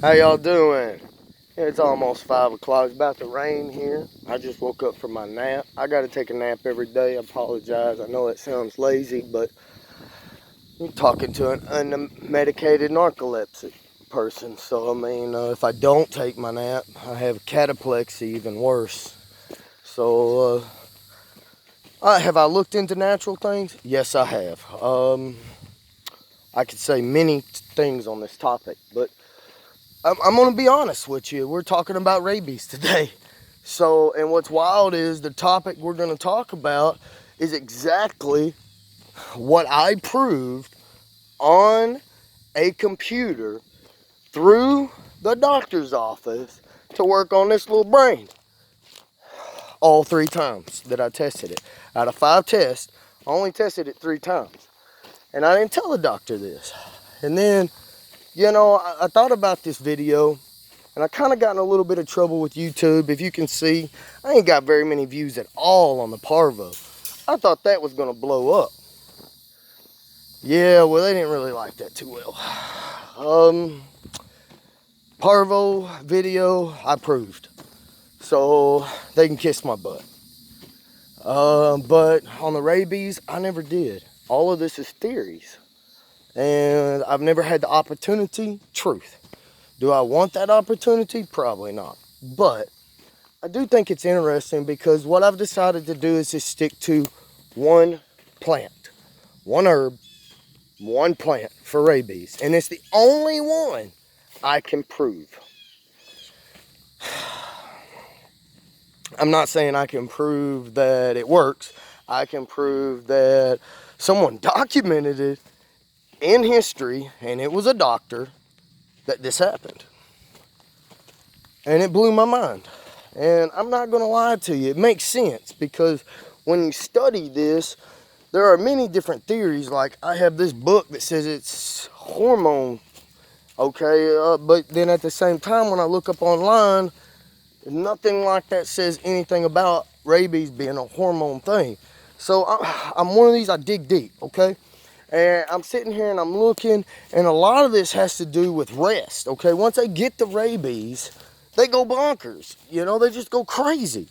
How y'all doing? It's almost 5 o'clock. It's about to rain here. I just woke up from my nap. I got to take a nap every day. I apologize. I know it sounds lazy, but I'm talking to an unmedicated narcolepsy person. So, I mean, if I don't take my nap, I have cataplexy, even worse. So, have I looked into natural things? Yes, I have. I could say many things on this topic, but I'm going to be honest with you. We're talking about rabies today. So, and what's wild is the topic we're going to talk about is exactly what I proved on a computer through the doctor's office to work on this little brain. All 3 times that I tested it. Out of 5 tests, I only tested it 3 times. And I didn't tell the doctor this. And then, you know, I thought about this video, and I kind of got in a little bit of trouble with YouTube. If you can see, I ain't got very many views at all on the Parvo. I thought that was going to blow up. Yeah, well, they didn't really like that too well. Parvo video, I proved. So, they can kiss my butt. But on the rabies, I never did. All of this is theories. And I've never had the opportunity. Truth. Do I want that opportunity? Probably not. But I do think it's interesting because what I've decided to do is just stick to one plant, one herb, one plant for rabies. And it's the only one I can prove. I'm not saying I can prove that it works. I can prove that someone documented it in history, and it was a doctor, that this happened. And it blew my mind. And I'm not going to lie to you. It makes sense because when you study this, there are many different theories. Like I have this book that says it's hormone. Okay, but then at the same time, when I look up online, nothing like that says anything about rabies being a hormone thing. So I'm one of these, I dig deep, okay? And I'm sitting here and I'm looking, and a lot of this has to do with rest, okay? Once they get the rabies, they go bonkers. You know, they just go crazy.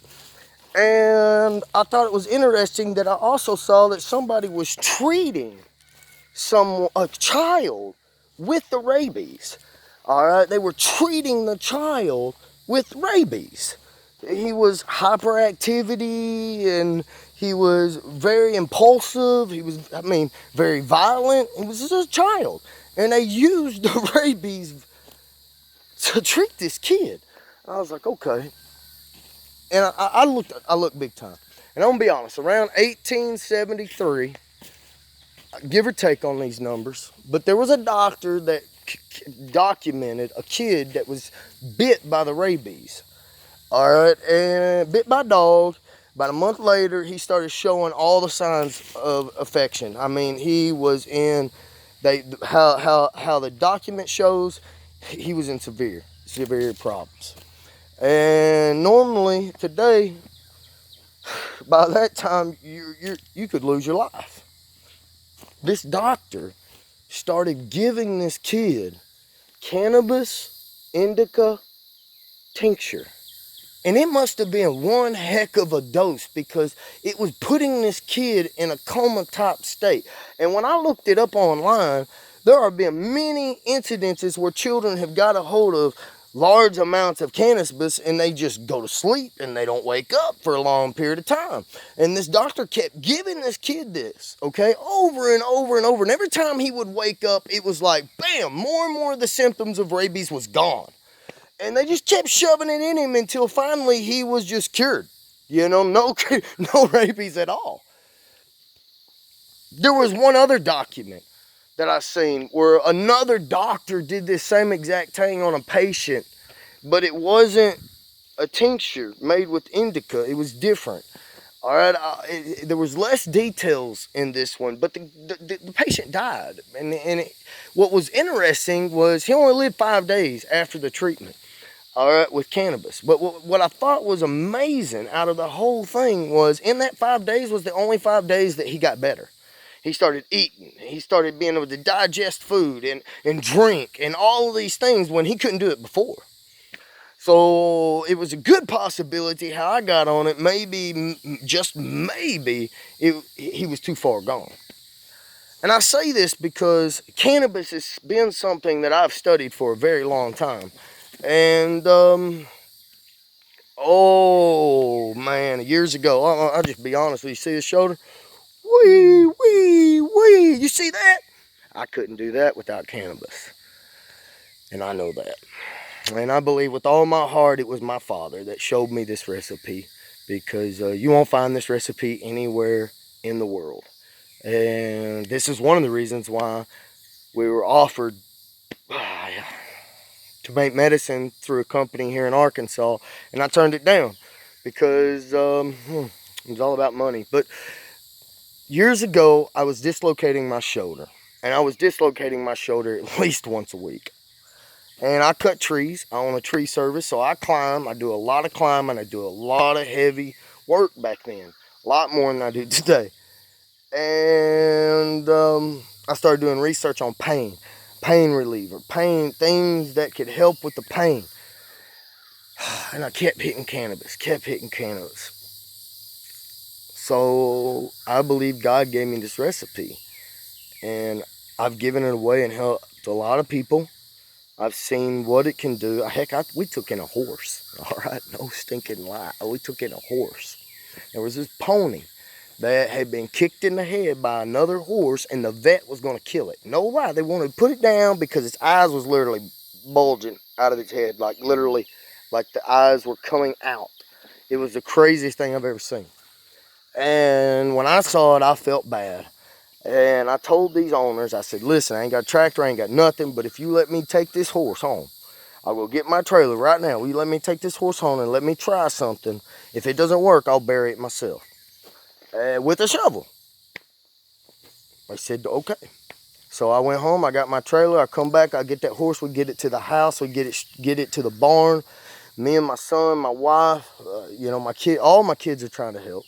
And I thought it was interesting that I also saw that somebody was treating a child with the rabies. All right, they were treating the child with rabies. He was hyperactivity, and he was very impulsive. He was, very violent. He was just a child. And they used the rabies to treat this kid. I was like, okay. And I looked big time. And I'm going to be honest, around 1873, give or take on these numbers, but there was a doctor that documented a kid that was bit by the rabies. All right, and bit by a dog. About a month later, he started showing all the signs of affection. I mean, he was in, how the document shows, he was in severe problems. And normally today, by that time, you could lose your life. This doctor started giving this kid cannabis indica tincture. And it must have been one heck of a dose because it was putting this kid in a coma-type state. And when I looked it up online, there have been many incidences where children have got a hold of large amounts of cannabis and they just go to sleep and they don't wake up for a long period of time. And this doctor kept giving this kid this, okay, over and over and over. And every time he would wake up, it was like, bam, more and more of the symptoms of rabies was gone. And they just kept shoving it in him until finally he was just cured. You know, no rabies at all. There was one other document that I seen where another doctor did this same exact thing on a patient, but it wasn't a tincture made with indica. It was different. All right, there was less details in this one, but the patient died. What was interesting was he only lived 5 days after the treatment. All right, with cannabis. But what I thought was amazing out of the whole thing was in that 5 days was the only 5 days that he got better. He started eating. He started being able to digest food and drink and all of these things when he couldn't do it before. So it was a good possibility how I got on it. Maybe, just maybe, he was too far gone. And I say this because cannabis has been something that I've studied for a very long time. And, oh man, years ago, I'll just be honest with you, see his shoulder? Wee, wee, wee. You see that? I couldn't do that without cannabis. And I know that. And I believe with all my heart it was my father that showed me this recipe, because you won't find this recipe anywhere in the world. And this is one of the reasons why we were offered to make medicine through a company here in Arkansas, and I turned it down because it was all about money. But years ago, I was dislocating my shoulder, and I was dislocating my shoulder at least once a week. And I cut trees. I own a tree service, so I climb. I do a lot of climbing. I do a lot of heavy work back then, a lot more than I do today. And I started doing research on pain reliever, things that could help with the pain. And I kept hitting cannabis. So I believe God gave me this recipe, and I've given it away and helped a lot of people. I've seen what it can do. Heck, we took in a horse. All right, no stinking lie. We took in a horse. There was this pony that had been kicked in the head by another horse, and the vet was going to kill it. No lie, they wanted to put it down because its eyes was literally bulging out of its head, like literally, like the eyes were coming out. It was the craziest thing I've ever seen. And when I saw it, I felt bad. And I told these owners, I said, listen, I ain't got a tractor, I ain't got nothing, but if you let me take this horse home, I'll go get my trailer right now. Will you let me take this horse home and let me try something? If it doesn't work, I'll bury it myself with a shovel. I said, okay. So I went home, I got my trailer, I come back, I get that horse, we get it to the house, we get it to the barn. Me and my son, my wife, my kid, all my kids are trying to help.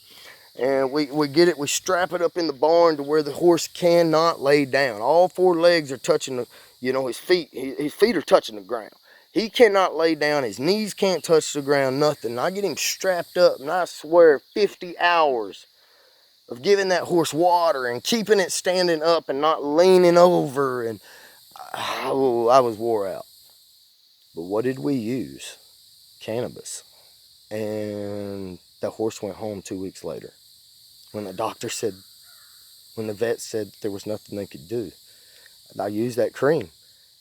And we get it, we strap it up in the barn to where the horse cannot lay down. All four legs are touching his feet. His feet are touching the ground. He cannot lay down. His knees can't touch the ground, nothing. And I get him strapped up, and I swear 50 hours of giving that horse water and keeping it standing up and not leaning over. And I was wore out. But what did we use? Cannabis. And the horse went home 2 weeks later. When the vet said there was nothing they could do, I used that cream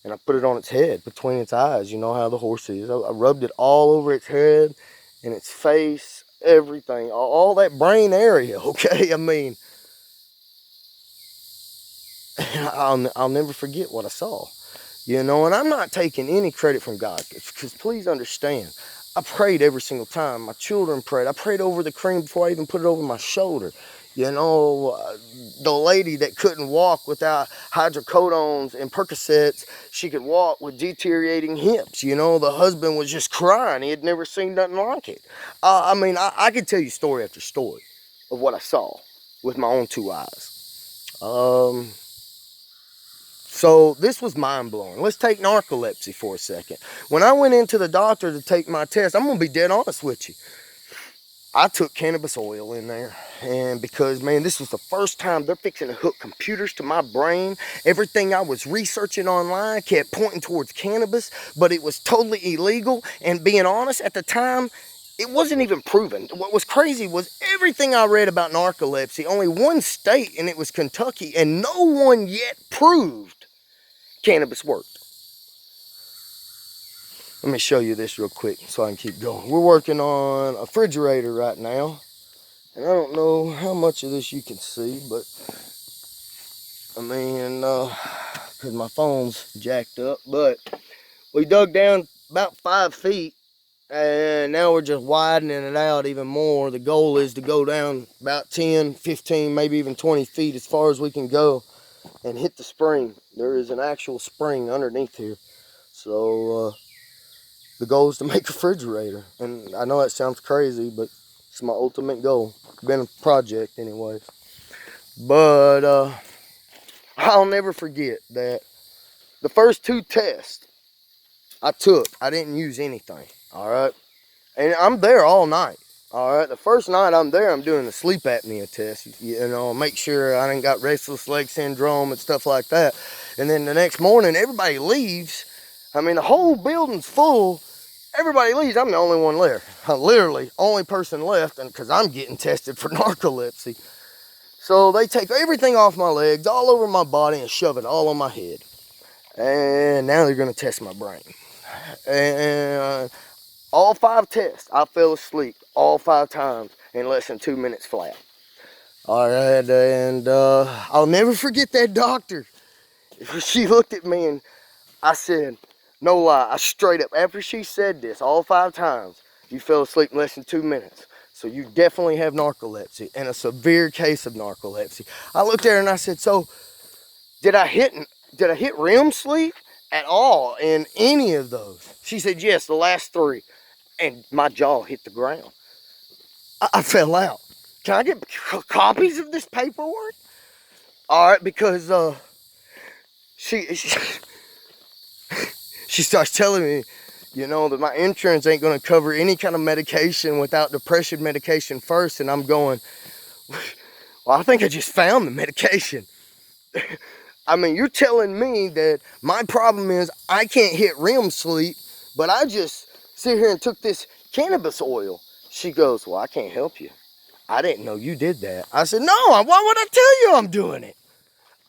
and I put it on its head, between its eyes. You know how the horse is. I rubbed it all over its head and its face, everything, all that brain area, okay? I mean, I'll never forget what I saw, and I'm not taking any credit from God, because please understand, I prayed every single time. My children prayed. I prayed over the cream before I even put it over my shoulder. The lady that couldn't walk without hydrocodones and Percocets, she could walk with deteriorating hips. The husband was just crying. He had never seen nothing like it. I could tell you story after story of what I saw with my own two eyes. So this was mind-blowing. Let's take narcolepsy for a second. When I went into the doctor to take my test, I'm going to be dead honest with you. I took cannabis oil in there, and because, man, this was the first time they're fixing to hook computers to my brain. Everything I was researching online kept pointing towards cannabis, but it was totally illegal, and being honest, at the time, it wasn't even proven. What was crazy was everything I read about narcolepsy, only one state, and it was Kentucky, and no one yet proved cannabis worked. Let me show you this real quick so I can keep going. We're working on a refrigerator right now. And I don't know how much of this you can see, but because my phone's jacked up. But we dug down about 5 feet, and now we're just widening it out even more. The goal is to go down about 10, 15, maybe even 20 feet as far as we can go and hit the spring. There is an actual spring underneath here. So, the goal is to make a refrigerator, and I know that sounds crazy, but it's my ultimate goal. It's been a project anyways. But I'll never forget that the first 2 tests I took, I didn't use anything, all right? And I'm there all night, all right? The first night I'm there, I'm doing the sleep apnea test, you know, make sure I ain't got restless leg syndrome and stuff like that. And then the next morning, everybody leaves. I mean, the whole building's full. Everybody leaves. I'm the only one there. I'm literally only person left, and because I'm getting tested for narcolepsy. So they take everything off my legs, all over my body, and shove it all on my head. And now they're going to test my brain. And all 5 tests, I fell asleep all 5 times in less than 2 minutes flat. All right, and I'll never forget that doctor. She looked at me and I said, no lie, I straight up, after she said this all 5 times, you fell asleep in less than 2 minutes. So you definitely have narcolepsy, and a severe case of narcolepsy. I looked at her and I said, so did I hit REM sleep at all in any of those? She said, yes, the last 3. And my jaw hit the ground. I fell out. Can I get copies of this paperwork? All right, because she starts telling me, you know, that my insurance ain't going to cover any kind of medication without depression medication first. And I'm going, well, I think I just found the medication. I mean, you're telling me that my problem is I can't hit REM sleep, but I just sit here and took this cannabis oil. She goes, well, I can't help you. I didn't know you did that. I said, no, why would I tell you I'm doing it?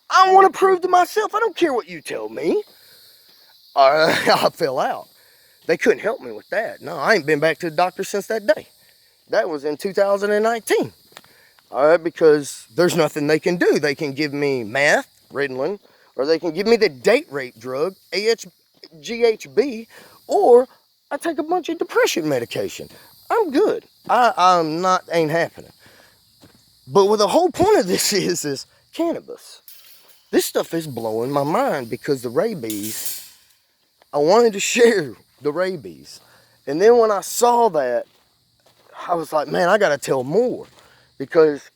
I want to prove to myself. I don't care what you tell me. I fell out. They couldn't help me with that. No, I ain't been back to the doctor since that day. That was in 2019. All right, because there's nothing they can do. They can give me meth, Ritalin, or they can give me the date rape drug, GHB, or I take a bunch of depression medication. I'm good. Ain't happening. But what the whole point of this is cannabis. This stuff is blowing my mind because the rabies, I wanted to share the rabies. And then when I saw that, I was like, man, I got to tell more because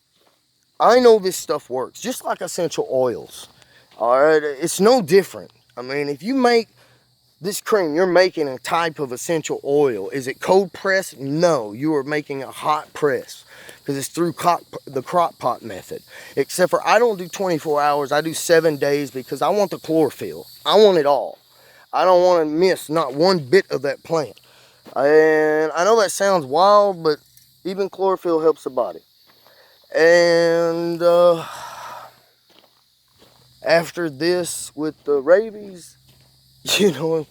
I know this stuff works, just like essential oils. All right, it's no different. I mean, if you make this cream, you're making a type of essential oil. Is it cold pressed? No, you are making a hot press because it's through the crock pot method. Except for I don't do 24 hours, I do 7 days because I want the chlorophyll. I want it all. I don't want to miss not one bit of that plant. And I know that sounds wild, but even chlorophyll helps the body. And after this with the rabies, you know,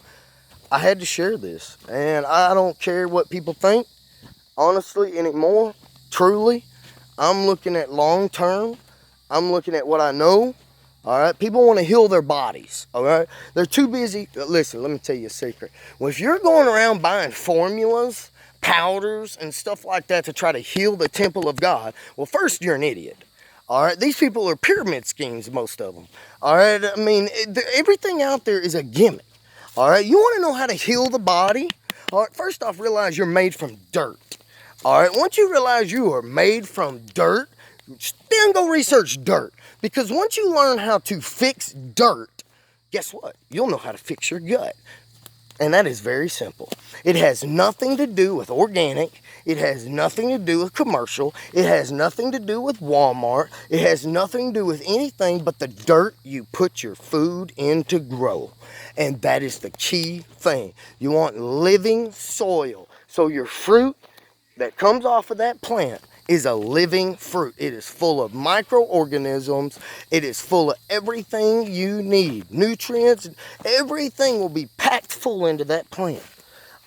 I had to share this. And I don't care what people think, honestly, anymore. Truly, I'm looking at long term. I'm looking at what I know. All right, people want to heal their bodies. All right, they're too busy. Listen, let me tell you a secret. Well, if you're going around buying formulas, powders, and stuff like that to try to heal the temple of God, well, first, you're an idiot. All right, these people are pyramid schemes, most of them. All right, I mean, everything out there is a gimmick. All right, you want to know how to heal the body? All right, first off, realize you're made from dirt. All right, once you realize you are made from dirt, then go research dirt. Because once you learn how to fix dirt, guess what? You'll know how to fix your gut. And that is very simple. It has nothing to do with organic. It has nothing to do with commercial. It has nothing to do with Walmart. It has nothing to do with anything but the dirt you put your food in to grow. And that is the key thing. You want living soil. So your fruit that comes off of that plant is a living fruit. It is full of microorganisms. It is full of everything you need. Nutrients, everything will be packed full into that plant.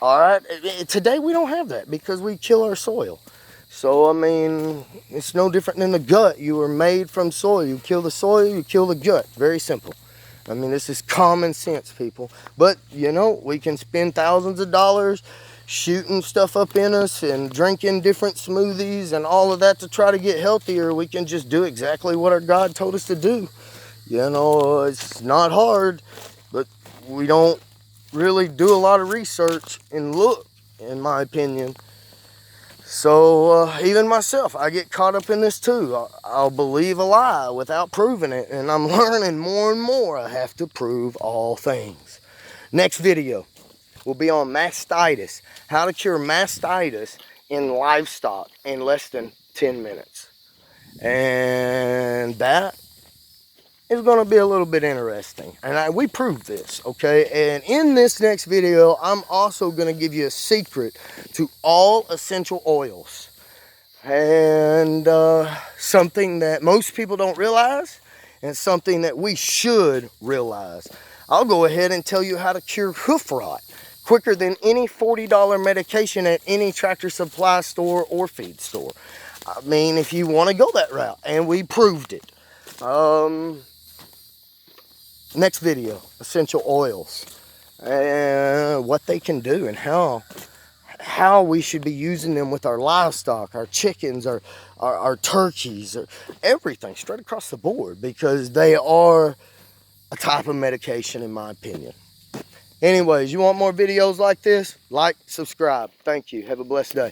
All right, today we don't have that because we kill our soil. So, I mean, it's no different than the gut. You were made from soil. You kill the soil, you kill the gut. Very simple. I mean, this is common sense, people. But, you know, we can spend thousands of dollars shooting stuff up in us and drinking different smoothies and all of that to try to get healthier. We can just do exactly what our God told us to do. You know, it's not hard, but we don't really do a lot of research and look, in my opinion. So even myself, I get caught up in this too. I'll believe a lie without proving it, and I'm learning more and more I have to prove all things. Next video will be on mastitis, how to cure mastitis in livestock in less than 10 minutes. And that is going to be a little bit interesting. And we proved this, okay? And in this next video, I'm also going to give you a secret to all essential oils. And something that most people don't realize, and something that we should realize. I'll go ahead and tell you how to cure hoof rot quicker than any $40 medication at any tractor supply store or feed store. I mean, if you want to go that route, and we proved it. Next video, essential oils, and what they can do, and how we should be using them with our livestock, our chickens, our turkeys, or everything straight across the board, because they are a type of medication in my opinion. Anyways, you want more videos like this? Like, subscribe. Thank you. Have a blessed day.